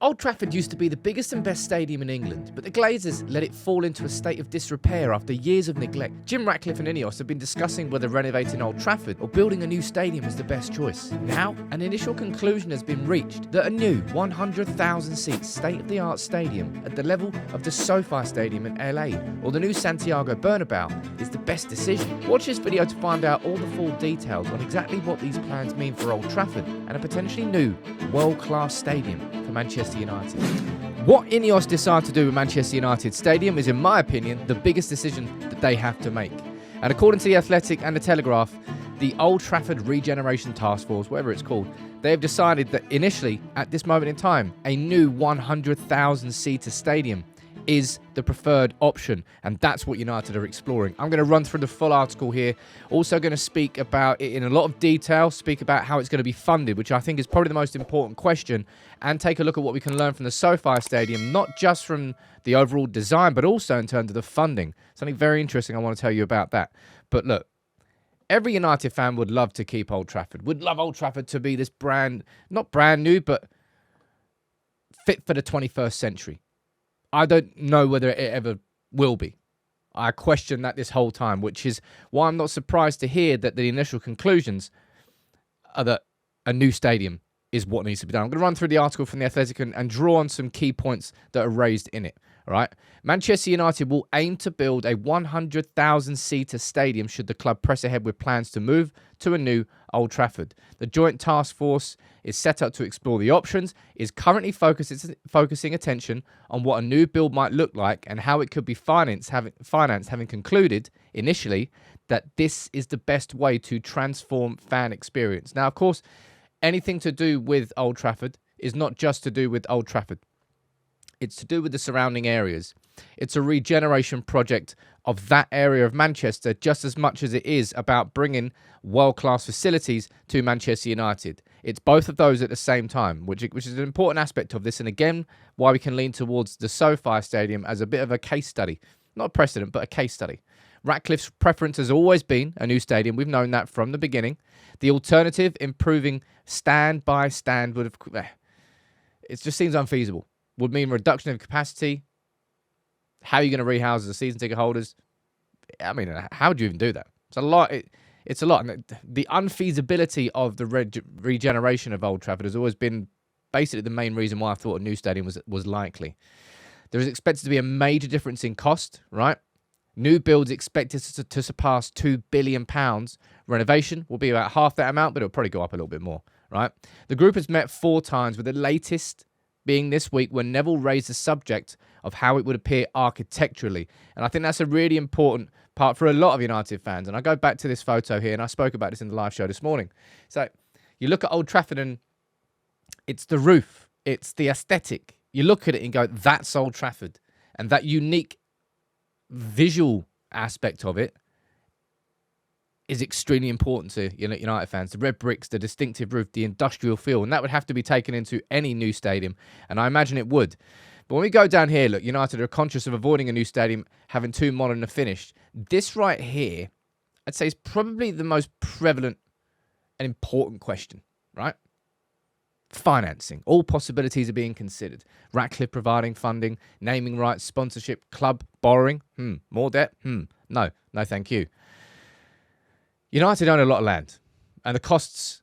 Old Trafford used to be the biggest and best stadium in England, but the Glazers let it fall into a state of disrepair after years of neglect. Jim Ratcliffe and Ineos have been discussing whether renovating Old Trafford or building a new stadium is the best choice. Now, an initial conclusion has been reached that a new 100,000-seat state-of-the-art stadium at the level of the SoFi Stadium in LA or the new Santiago Bernabeu is the best decision. Watch this video to find out all the full details on exactly what these plans mean for Old Trafford and a potentially new world-class stadium for Manchester United. What Ineos decide to do with Manchester United Stadium is, in my opinion, the biggest decision that they have to make. And according to The Athletic and The Telegraph, the Old Trafford Regeneration Task Force, whatever it's called, they have decided that initially, at this moment in time, a new 100,000-seater stadium is the preferred option, and that's what United are exploring. I'm going to run through the full article here. Also going to speak about it in a lot of detail, speak about how it's going to be funded, which I think is probably the most important question, and take a look at what we can learn from the SoFi Stadium, not just from the overall design, but also in terms of the funding. Something very interesting I want to tell you about that. But look, every United fan would love to keep Old Trafford, would love Old Trafford to be this not brand new, but fit for the 21st century. I don't know whether it ever will be. I question that this whole time, which is why I'm not surprised to hear that the initial conclusions are that a new stadium is what needs to be done. I'm going to run through the article from The Athletic and draw on some key points that are raised in it. All right. Manchester United will aim to build a 100,000-seater stadium should the club press ahead with plans to move to a new Old Trafford. The joint task force is set up to explore the options, is currently focusing attention on what a new build might look like and how it could be financed, having concluded initially that this is the best way to transform fan experience. Now, of course, anything to do with Old Trafford is not just to do with Old Trafford. It's to do with the surrounding areas. It's a regeneration project of that area of Manchester just as much as it is about bringing world-class facilities to Manchester United. It's both of those at the same time, which is an important aspect of this. And again, why we can lean towards the SoFi Stadium as a bit of a case study. Not a precedent, but a case study. Ratcliffe's preference has always been a new stadium. We've known that from the beginning. The alternative, improving stand by stand, would have... It just seems unfeasible. Would mean reduction of capacity. How are you going to rehouse the season ticket holders? I mean, how do you even do that? It's a lot. It's a lot. And the unfeasibility of the regeneration of Old Trafford has always been basically the main reason why I thought a new stadium was likely. There is expected to be a major difference in cost, right? New builds expected to surpass £2 billion. Renovation will be about half that amount, but it'll probably go up a little bit more, right? The group has met 4 times, with the latest being this week when Neville raised the subject of how it would appear architecturally. And I think that's a really important part for a lot of United fans. And I go back to this photo here, and I spoke about this in the live show this morning. So you look at Old Trafford and it's the roof, it's the aesthetic. You look at it and go, that's Old Trafford. And that unique visual aspect of it is extremely important to United fans. The red bricks, the distinctive roof, the industrial feel, and that would have to be taken into any new stadium, and I imagine it would. But when we go down here, look, United are conscious of avoiding a new stadium, having too modern a finish. This right here, I'd say, is probably the most prevalent and important question, right? Financing. All possibilities are being considered. Ratcliffe providing funding, naming rights, sponsorship, club borrowing. More debt? No, thank you. United own a lot of land, and the costs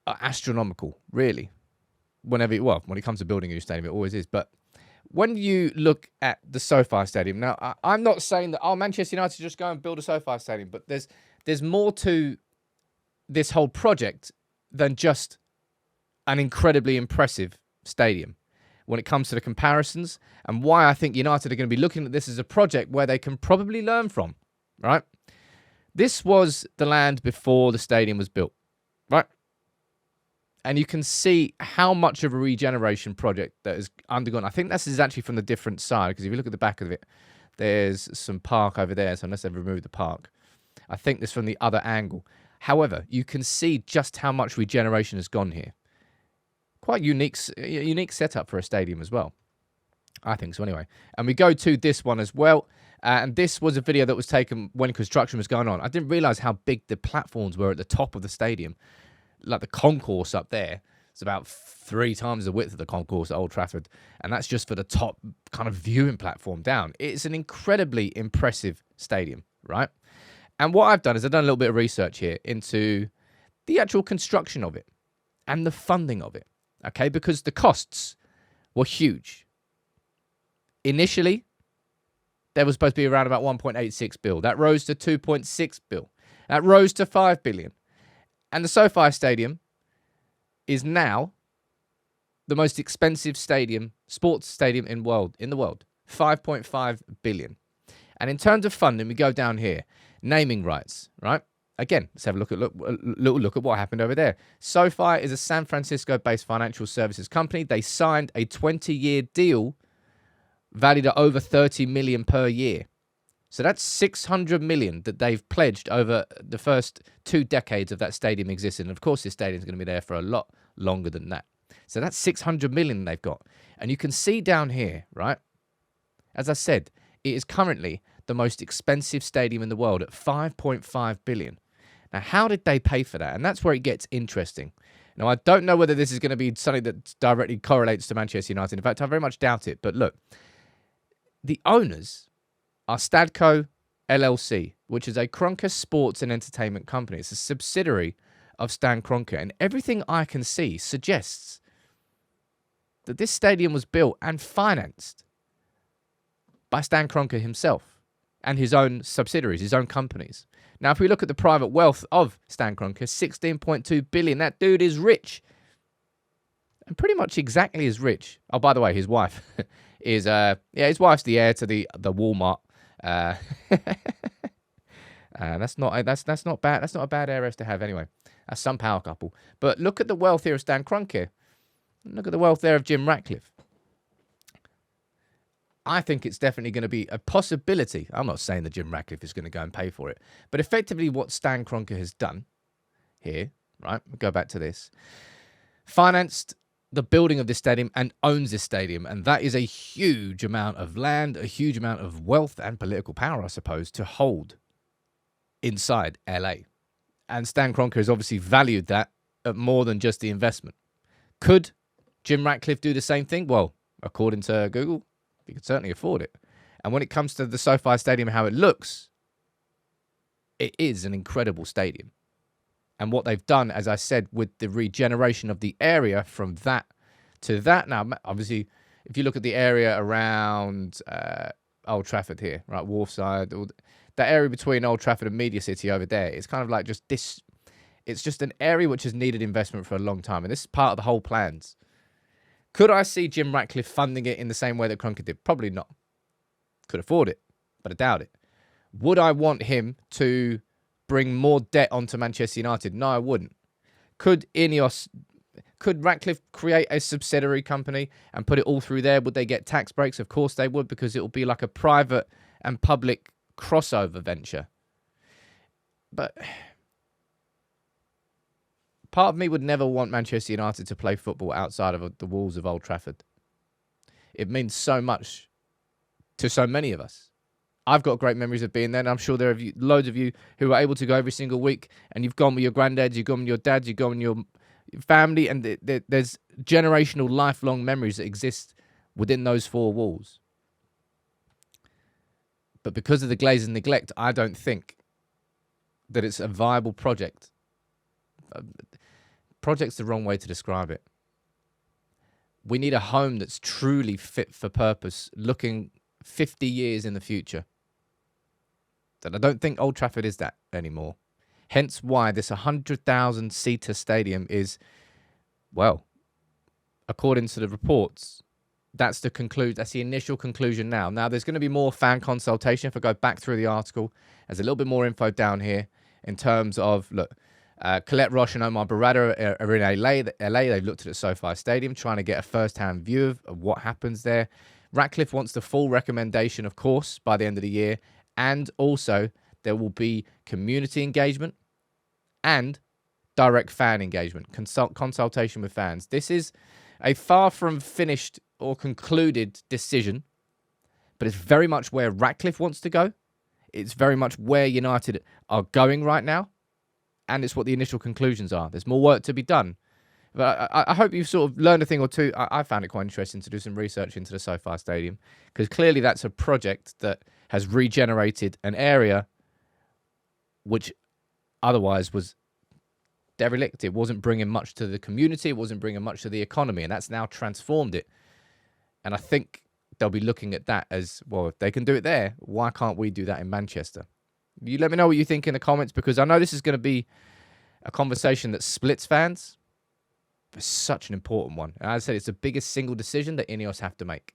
are astronomical, really. When it comes to building a new stadium, it always is. But when you look at the SoFi Stadium, now, I'm not saying that, Manchester United just go and build a SoFi Stadium, but there's more to this whole project than just an incredibly impressive stadium when it comes to the comparisons, and why I think United are going to be looking at this as a project where they can probably learn from, right? This was the land before the stadium was built, right? And you can see how much of a regeneration project that has undergone. I think this is actually from the different side, because if you look at the back of it, there's some park over there, so unless they've removed the park. I think this from the other angle. However, you can see just how much regeneration has gone here. Quite unique setup for a stadium as well. I think so anyway. And we go to this one as well. And this was a video that was taken when construction was going on. I didn't realise how big the platforms were at the top of the stadium, like the concourse up there. It's about 3 times the width of the concourse at Old Trafford, and that's just for the top kind of viewing platform down. It's an incredibly impressive stadium, right? And what I've done is I've done a little bit of research here into the actual construction of it and the funding of it, okay? Because the costs were huge. Initially, there was supposed to be around about 1.86 billion. That rose to 2.6 billion. That rose to 5 billion. And the SoFi Stadium is now the most expensive sports stadium in the world. 5.5 billion. And in terms of funding, we go down here. Naming rights, right? Again, let's have a little look at what happened over there. SoFi is a San Francisco-based financial services company. They signed a 20-year deal valued at over 30 million per year. So that's 600 million that they've pledged over the first 2 decades of that stadium existing. And of course, this stadium is going to be there for a lot longer than that. So that's 600 million they've got. And you can see down here, right? As I said, it is currently the most expensive stadium in the world at 5.5 billion. Now, how did they pay for that? And that's where it gets interesting. Now, I don't know whether this is going to be something that directly correlates to Manchester United. In fact, I very much doubt it. But look, the owners are Stadco LLC, which is a Kroenke sports and entertainment company. It's a subsidiary of Stan Kroenke. And everything I can see suggests that this stadium was built and financed by Stan Kroenke himself and his own subsidiaries, his own companies. Now, if we look at the private wealth of Stan Kroenke, 16.2 billion. That dude is rich. And pretty much exactly as rich. Oh, by the way, his wife is, his wife's the heir to the Walmart. That's not bad. That's not a bad heiress to have anyway. That's some power couple. But look at the wealth here of Stan Kroenke. Look at the wealth there of Jim Ratcliffe. I think it's definitely going to be a possibility. I'm not saying that Jim Ratcliffe is going to go and pay for it. But effectively what Stan Kroenke has done here, right, we'll go back to this, financed the building of this stadium and owns this stadium. And that is a huge amount of land, a huge amount of wealth and political power, I suppose, to hold inside LA. And Stan Kroenke has obviously valued that at more than just the investment. Could Jim Ratcliffe do the same thing? Well, according to Google, he could certainly afford it. And when it comes to the SoFi Stadium, how it looks, it is an incredible stadium. And what they've done, as I said, with the regeneration of the area from that to that. Now, obviously, if you look at the area around Old Trafford here, right, Wharfside, that area between Old Trafford and Media City over there, it's kind of like just this. It's just an area which has needed investment for a long time. And this is part of the whole plans. Could I see Jim Ratcliffe funding it in the same way that Kroenke did? Probably not. Could afford it, but I doubt it. Would I want him to bring more debt onto Manchester United? No, I wouldn't. Could Ratcliffe create a subsidiary company and put it all through there? Would they get tax breaks? Of course they would, because it will be like a private and public crossover venture. But part of me would never want Manchester United to play football outside of the walls of Old Trafford. It means so much to so many of us. I've got great memories of being there, and I'm sure there are loads of you who are able to go every single week, and you've gone with your granddads, you've gone with your dads, you've gone with your family, and there's generational, lifelong memories that exist within those 4 walls. But because of the Glazers' neglect, I don't think that it's a viable project. Project's the wrong way to describe it. We need a home that's truly fit for purpose, looking 50 years in the future. And I don't think Old Trafford is that anymore. Hence why this 100,000-seater stadium is, well, according to the reports, that's the initial conclusion now. Now, there's going to be more fan consultation. If I go back through the article, there's a little bit more info down here in terms of, look, Colette Roche and Omar Barada are in LA. They've looked at the SoFi Stadium, trying to get a first-hand view of what happens there. Ratcliffe wants the full recommendation, of course, by the end of the year. And also, there will be community engagement and direct fan engagement, consultation with fans. This is a far from finished or concluded decision, but it's very much where Ratcliffe wants to go. It's very much where United are going right now. And it's what the initial conclusions are. There's more work to be done. But I hope you've sort of learned a thing or two. I found it quite interesting to do some research into the SoFi Stadium, because clearly that's a project that has regenerated an area which otherwise was derelict. It wasn't bringing much to the community. It wasn't bringing much to the economy, and that's now transformed it. And I think they'll be looking at that as, well, if they can do it there, why can't we do that in Manchester? You let me know what you think in the comments, because I know this is going to be a conversation that splits fans. But such an important one. And as I said, it's the biggest single decision that Ineos have to make.